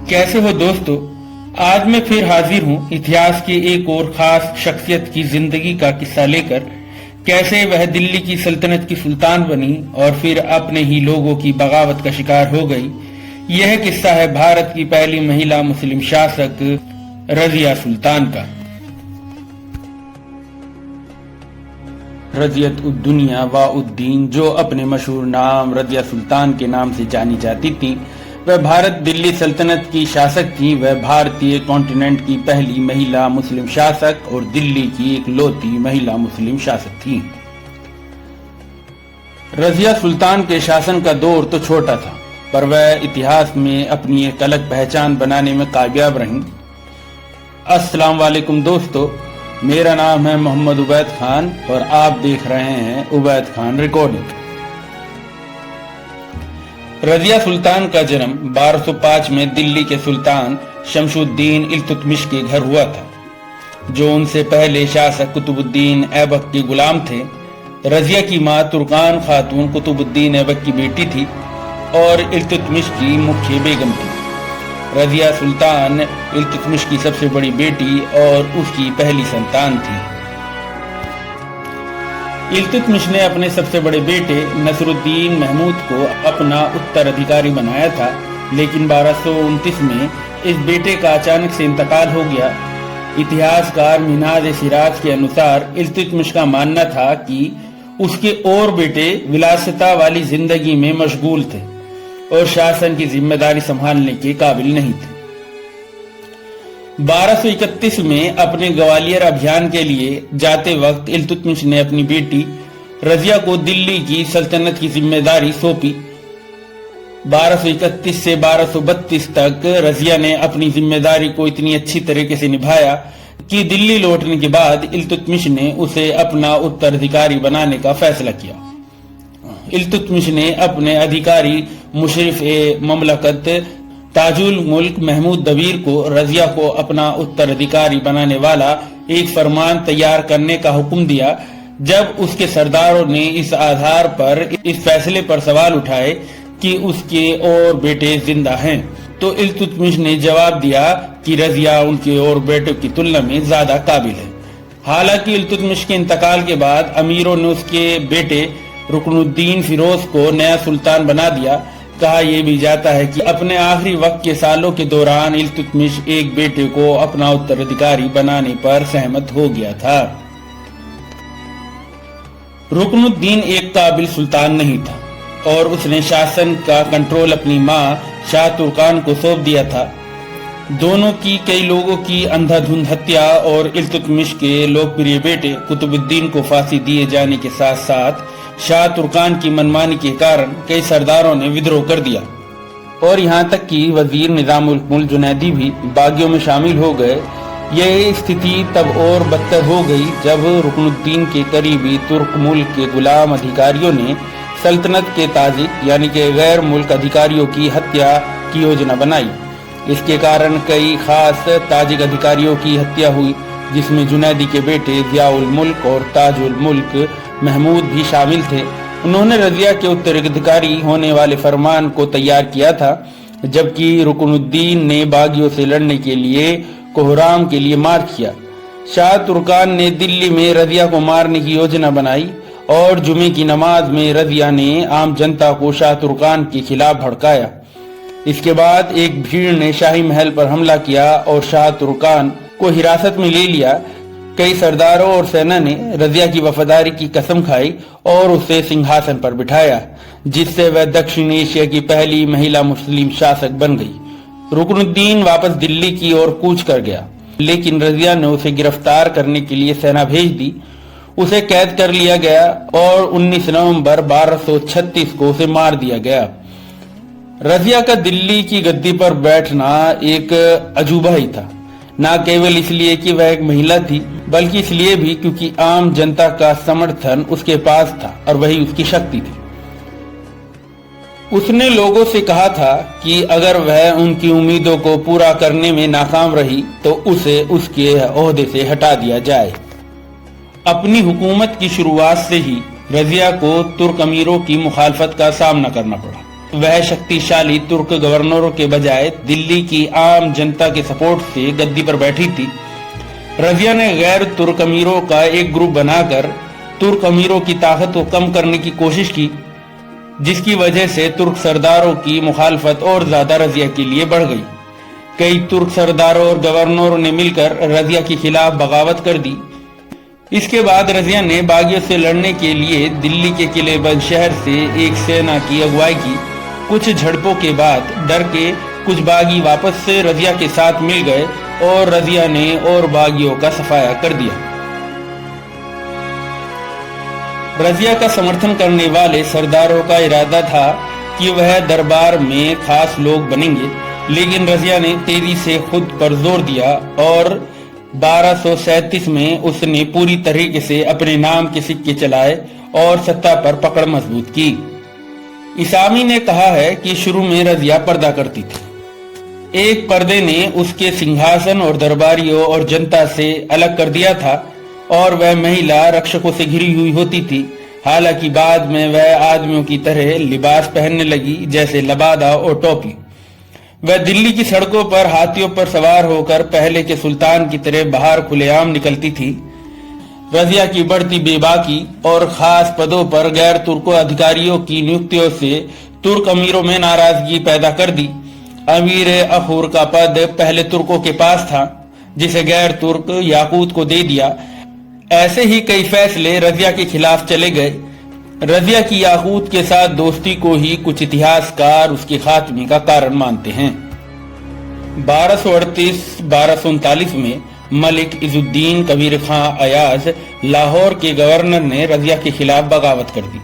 کیسے ہو دوستو؟ آج میں پھر حاضر ہوں اتہاس کی ایک اور خاص شخصیت کی زندگی کا قصہ لے کر۔ کیسے وہ دلی کی سلطنت کی سلطان بنی اور پھر اپنے ہی لوگوں کی بغاوت کا شکار ہو گئی۔ یہ قصہ ہے بھارت کی پہلی مہیلا مسلم شاسک رضیہ سلطان کا۔ رضیۃ الدنیا و الدین، جو اپنے مشہور نام رضیہ سلطان کے نام سے جانی جاتی تھی، وہ بھارت دلی سلطنت کی شاسک تھی۔ وہ بھارتی کانٹیننٹ کی پہلی مہیلا مسلم شاسک اور دلی کی ایک لوتی مہیلا مسلم شاسک تھی۔ رضیہ سلطان کے شاسن کا دور تو چھوٹا تھا، پر وہ اتہاس میں اپنی ایک الگ پہچان بنانے میں کامیاب رہیں۔ السلام علیکم دوستو، میرا نام ہے محمد عبید خان اور آپ دیکھ رہے ہیں عبید خان ریکارڈنگ۔ رضیہ سلطان کا جنم 1205 میں دلی کے سلطان شمس الدین التتمش کے گھر ہوا تھا، جو ان سے پہلے شاسک قطب الدین ایبک کے غلام تھے۔ رضیہ کی ماں ترکان خاتون قطب الدین ایبک کی بیٹی تھی اور التتمش کی مکھیہ بیگم تھی۔ رضیہ سلطان التتمش کی سب سے بڑی بیٹی اور اس کی پہلی سنتان تھی۔ التتمش نے اپنے سب سے بڑے بیٹے نصر الدین محمود کو اپنا اترادھیکاری بنایا تھا، لیکن 1229 میں اس بیٹے کا اچانک سے انتقال ہو گیا۔ اتہاس کار منہاج سراج کے انوسار التتمش کا ماننا تھا کہ اس کے اور بیٹے ولاستہ والی زندگی میں مشغول تھے اور شاسن کی ذمہ داری سنبھالنے کے قابل نہیں تھے۔ 1231 میں اپنے گوالیر ابھیان کے لیے جاتے وقت التتمش نے اپنی بیٹی رضیہ کو دلی کی سلطنت کی ذمہ داری سونپی۔ 1231 سے 1232 تک رضیہ نے اپنی ذمہ داری کو اتنی اچھی طریقے سے نبھایا کہ دلی لوٹنے کے بعد التتمش نے اسے اپنا اترادھیکاری بنانے کا فیصلہ کیا۔ التتمش نے اپنے ادھیکاری مشرف مملکت تاج الملک محمود دبیر کو رضیہ کو اپنا اترادھیکاری بنانے والا ایک فرمان تیار کرنے کا حکم دیا۔ جب اس کے سرداروں نے اس آدھار پر اس فیصلے پر سوال اٹھائے کہ اس کے اور بیٹے زندہ ہیں، تو التتمش نے جواب دیا کہ رضیہ ان کے اور بیٹوں کی تلنا میں زیادہ قابل ہے۔ حالانکہ التتمش کے انتقال کے بعد امیروں نے اس کے بیٹے رکن الدین فیروز کو نیا سلطان بنا دیا۔ کہا یہ بھی جاتا ہے کہ اپنے آخری وقت کے سالوں کے دوران التتمش ایک بیٹے کو اپنا اترادھیکاری بنانے پر سہمت ہو گیا تھا۔ رکن الدین ایک قابل سلطان نہیں تھا اور اس نے شاسن کا کنٹرول اپنی ماں شاہ ترکان کو سونپ دیا تھا۔ دونوں کی کئی لوگوں کی اندھا دھند ہتیا اور التتمش کے لوکپریہ بیٹے قطب الدین کو پھانسی دیے جانے کے ساتھ ساتھ شاہ ترکان کی منمانی کے کارن کئی سرداروں نے ودروہ کر دیا اور یہاں تک کہ وزیر نظام الملک جنیدی بھی باغیوں میں شامل ہو گئے۔ یہ استھتی تب اور بدتر ہو گئی جب رکن الدین کے قریبی ترک ملک کے غلام ادھیکاریوں نے سلطنت کے تاجک یعنی کہ غیر ملک ادھیکاریوں کی ہتیا کی یوجنا بنائی۔ اس کے کارن کئی خاص تاجک ادھیکاریوں کی ہتیا ہوئی، جس میں جنیدی کے بیٹے ضیاء الملک اور تاج الملک محمود بھی شامل تھے۔ انہوں نے رضیہ کے اترادھیکاری ہونے والے فرمان کو تیار کیا تھا، جبکہ رکن الدین نے باغیوں سے لڑنے کے لیے کوہرام کے لیے مارچ کیا۔ شاہ ترکان نے دلی میں رضیہ کو مارنے کی یوجنا بنائی اور جمعے کی نماز میں رضیہ نے عام جنتا کو شاہ ترکان کے خلاف بھڑکایا۔ اس کے بعد ایک بھیڑ نے شاہی محل پر حملہ کیا اور شاہ ترکان کو حراست میں لے لیا۔ کئی سرداروں اور سینا نے رضیہ کی وفاداری کی قسم کھائی اور اسے سنگھاسن پر بٹھایا، جس سے وہ دکشن ایشیا کی پہلی مہیلا مسلم شاسک بن گئی۔ رکن الدین واپس دلی کی اور کوچ کر گیا، لیکن رضیہ نے اسے گرفتار کرنے کے لیے سینا بھیج دی۔ اسے قید کر لیا گیا اور 19 نومبر 1236 کو اسے مار دیا گیا۔ رضیہ کا دلی کی گدی پر بیٹھنا ایک عجوبہ ہی تھا، نہ کیول اس لیے کہ وہ ایک مہیلا تھی، بلکہ اس لیے بھی کیونکہ عام جنتا کا سمرتھن اس کے پاس تھا اور وہی اس کی شکتی تھی۔ اس نے لوگوں سے کہا تھا کہ اگر وہ ان کی امیدوں کو پورا کرنے میں ناکام رہی تو اسے اس کے عہدے سے ہٹا دیا جائے۔ اپنی حکومت کی شروعات سے ہی رضیہ کو ترک امیروں کی مخالفت کا سامنا کرنا پڑا۔ वह शक्तिशाली तुर्क गवर्नरों के बजाय दिल्ली की आम जनता के सपोर्ट से गद्दी पर बैठी थी। रजिया ने गैर तुर्क अमीरों का एक ग्रुप बनाकर तुर्क अमीरों की ताकत को कम करने की कोशिश की, जिसकी वजह से तुर्क सरदारों की मुखालफत और ज्यादा रजिया के लिए बढ़ गई। कई तुर्क सरदारों और गवर्नरों ने मिलकर रजिया के खिलाफ बगावत कर दी। इसके बाद रजिया ने बागियों से लड़ने के लिए दिल्ली के किलेबंद शहर से एक सेना की अगुवाई की। कुछ झड़पों के बाद डर के कुछ बागी वापस से रजिया के साथ मिल गए और रजिया ने और बागियों का सफाया कर दिया। रजिया का समर्थन करने वाले सरदारों का इरादा था कि वह दरबार में खास लोग बनेंगे, लेकिन रजिया ने तेजी से खुद पर जोर दिया और 1237 में उसने पूरी तरीके से अपने नाम के सिक्के चलाए और सत्ता पर पकड़ मजबूत की। इसामी ने कहा है कि शुरू में रजिया पर्दा करती थी। एक पर्दे ने उसके सिंहासन और दरबारियों और जनता से अलग कर दिया था और वह महिला रक्षकों से घिरी हुई होती थी। हालांकि बाद में वह आदमियों की तरह लिबास पहनने लगी, जैसे लबादा और टोपी। वह दिल्ली की सड़कों पर हाथियों पर सवार होकर पहले के सुल्तान की तरह बाहर खुलेआम निकलती थी। रजिया की बढ़ती बेबाकी और खास पदों पर गैर तुर्को अधिकारियों की नियुक्तियों से तुर्क अमीरों में नाराजगी पैदा कर दी। अमीर अखूर का पद पहले तुर्कों के पास था, जिसे गैर तुर्क याकूत को दे दिया। ऐसे ही कई फैसले रजिया के खिलाफ चले गए। रजिया की याकूत के साथ दोस्ती को ही कुछ इतिहासकार उसके खात्मे का कारण मानते हैं। 1238-1239 में मलिक इजुद्दीन कबीर खां अयाज लाहौर के गवर्नर ने रजिया के खिलाफ बगावत कर दी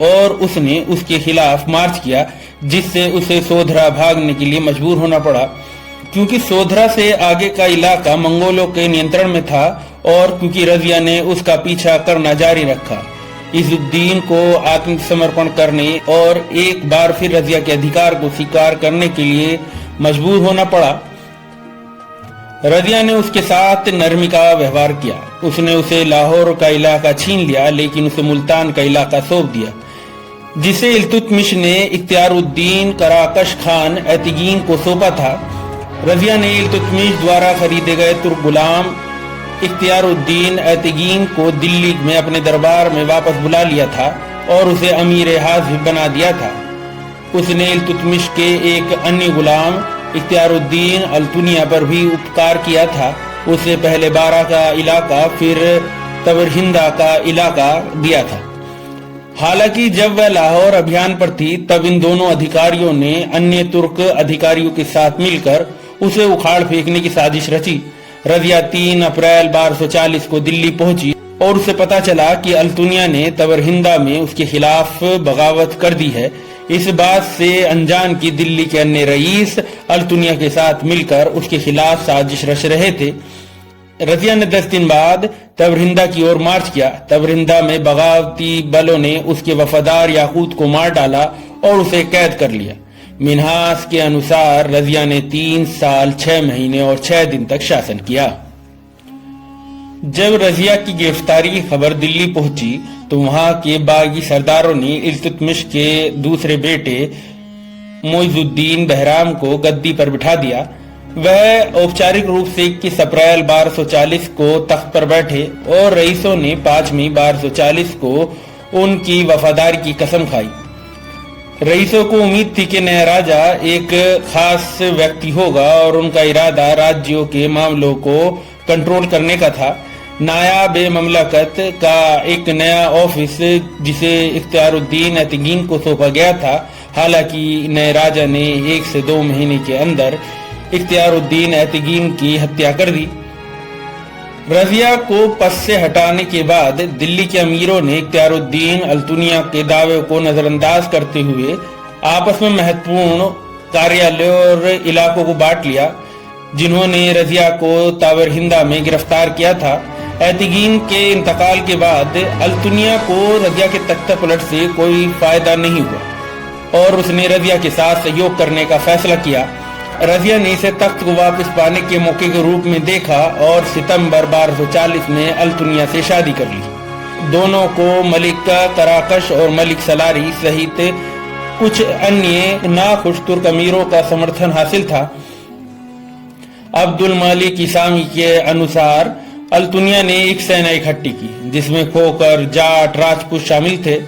और उसने उसके खिलाफ मार्च किया, जिससे उसे सोधरा भागने के लिए मजबूर होना पड़ा, क्योंकि सोधरा से आगे का इलाका मंगोलों के नियंत्रण में था और क्योंकि रजिया ने उसका पीछा करना जारी रखा। इजुद्दीन को आत्मसमर्पण करने और एक बार फिर रजिया के अधिकार को स्वीकार करने के लिए मजबूर होना पड़ा। रजिया ने उसके साथ नरमी का व्यवहार किया। उसने उसे लाहौर का इलाका छीन लिया, लेकिन उसे मुल्तान का इलाका सौंप दिया, जिसे इल्तुतमिश ने इख्तियारुद्दीन कराकश खान एतिगीन को सौंपा था। रजिया ने इल्तुतमिश द्वारा खरीदे गए तुर्क गुलाम इख्तियारुद्दीन एतिगीन को दिल्ली में अपने दरबार में वापस बुला लिया था और उसे अमीर हाजिब बना दिया था। उसने इल्तुतमिश के एक अन्य गुलाम इख्तियारुद्दीन अल्तुनिया पर भी उपकार किया था। उसे पहले बारा का इलाका फिर तबरहिंदा का इलाका दिया था। हालांकि जब वह लाहौर अभियान पर थी, तब इन दोनों अधिकारियों ने अन्य तुर्क अधिकारियों के साथ मिलकर उसे उखाड़ फेंकने की साजिश रची। रजिया 3 अप्रैल 1240 को दिल्ली पहुंची और उसे पता चला कि अल्तुनिया ने तबरहिंदा में उसके खिलाफ बगावत कर दी है। इस बात से अनजान की दिल्ली के अन्य रईस अल्तुनिया के साथ मिलकर उसके खिलाफ साजिश रच रहे थे। रजिया ने 10 दिन बाद तबरहिंदा की ओर मार्च किया। तबरहिंदा में बगावती बलों ने उसके वफादार याकूत को मार डाला और उसे कैद कर लिया। मिन्हास के अनुसार रजिया ने 3 साल 6 महीने और 6 दिन तक शासन किया। जब रजिया की गिरफ्तारी की खबर दिल्ली पहुंची तो वहां के बागी सरदारों ने इल्तुतमिश के दूसरे बेटे मोइजुद्दीन बहराम को गद्दी पर बिठा दिया। वह औपचारिक रूप से 21 अप्रैल 1240 को तख्त पर बैठे और रईसों ने 5 मई 1240 को उनकी वफादारी की कसम खाई। रईसों को उम्मीद थी कि नया राजा एक खास व्यक्ति होगा और उनका इरादा राज्यों के मामलों को कंट्रोल करने का था। नायाब ममलकत का एक नया ऑफिस जिसे इख्तियारुद्दीन एतिगीन को सौंपा गया था। हालांकि नए राजा ने 1 से 2 महीने के अंदर इख्तियारुद्दीन एतिगीन की हत्या कर दी। रजिया को पद से हटाने के बाद दिल्ली के अमीरों ने इख्तियारुद्दीन अल्तुनिया के दावे को नजरअंदाज करते हुए आपस में महत्वपूर्ण कार्यालयों और इलाकों को बांट लिया, जिन्होंने रजिया को तबरहिंदा में गिरफ्तार किया था। एतिगीन के इंतकाल के बाद अल्तुनिया को रजिया के तख्ता पलट से कोई फायदा नहीं हुआ और उसने रजिया के साथ सहयोग करने का फैसला किया। रजिया ने इसे तख्त को वापस पाने के मौके के रूप में देखा और सितंबर 1240 में अल्तुनिया से शादी कर ली। दोनों को मलिक कराकश और मलिक सलारी सहित कुछ अन्य नाखुश तुर्क अमीरों का समर्थन हासिल था। अब्दुल मालिक इसामी के अनुसार अल्तुनिया ने एक सेना इकट्ठी की जिसमें खोकर, जाट, राजपूत शामिल थे।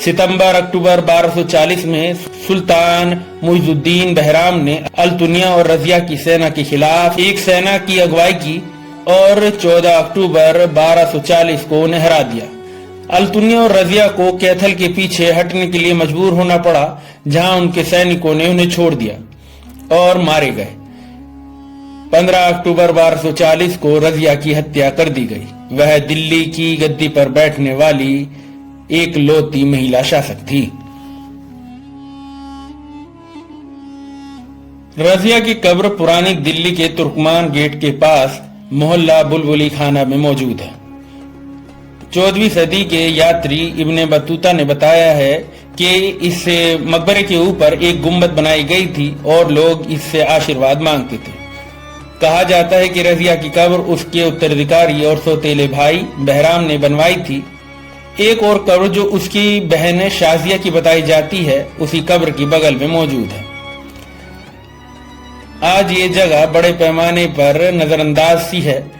सितंबर-अक्टूबर 1240 में सुल्तान मुइजुद्दीन बहराम ने अल्तुनिया और रजिया की सेना के खिलाफ एक सेना की अगुवाई की और 14 अक्टूबर 1240 को उन्हें हरा दिया। अल्तुनिया और रजिया को कैथल के पीछे हटने के लिए मजबूर होना पड़ा, जहां उनके सैनिकों ने उन्हें छोड़ दिया और मारे गए। 15 अक्टूबर 1240 को रजिया की हत्या कर दी गई। वह दिल्ली की गद्दी पर बैठने वाली एक लौती महिला शासक थी। रजिया की कब्र पुरानी दिल्ली के तुर्कमान गेट के पास मोहल्ला बुलबुली खाना में मौजूद है। 14वीं सदी के यात्री इब्ने बतूता ने बताया है कि इस मकबरे के ऊपर एक गुंबद बनाई गई थी और लोग इससे आशीर्वाद मांगते थे। कहा जाता है कि रजिया की कब्र उसके उत्तराधिकारी और सौतेले भाई बहराम ने बनवाई थी। एक और कब्र जो उसकी बहन शाजिया की बताई जाती है, उसी कब्र की बगल में मौजूद है। आज ये जगह बड़े पैमाने पर नजरअंदाज सी है,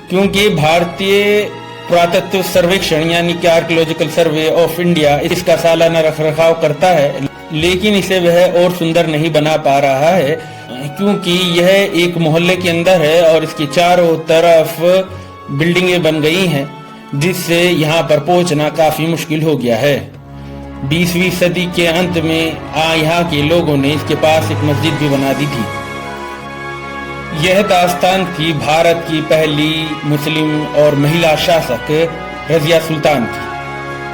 क्योंकि भारतीय पुरातत्व सर्वेक्षण यानी कि आर्कियोलॉजिकल सर्वे ऑफ इंडिया इसका सालाना रखरखाव करता है, लेकिन इसे वह और सुंदर नहीं बना पा रहा है, क्योंकि यह एक मोहल्ले के अंदर है और इसकी चारों तरफ बिल्डिंगें बन गई हैं, जिससे यहाँ पर पहुंचना काफी मुश्किल हो गया है। 20वीं सदी के अंत में यहाँ के लोगों ने इसके पास एक मस्जिद भी बना दी थी। यह दास्तान थी भारत की पहली मुस्लिम और महिला शासक रजिया सुल्तान की।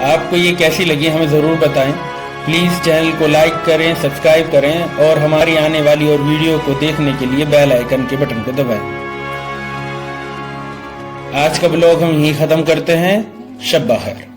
आपको ये कैसी लगी हमें जरूर बताएं। प्लीज चैनल को लाइक करें, सब्सक्राइब करें और हमारी आने वाली और वीडियो को देखने के लिए बेल आइकन के बटन को दबाएं। आज का ब्लॉग हम यहीं खत्म करते हैं। शब बखैर।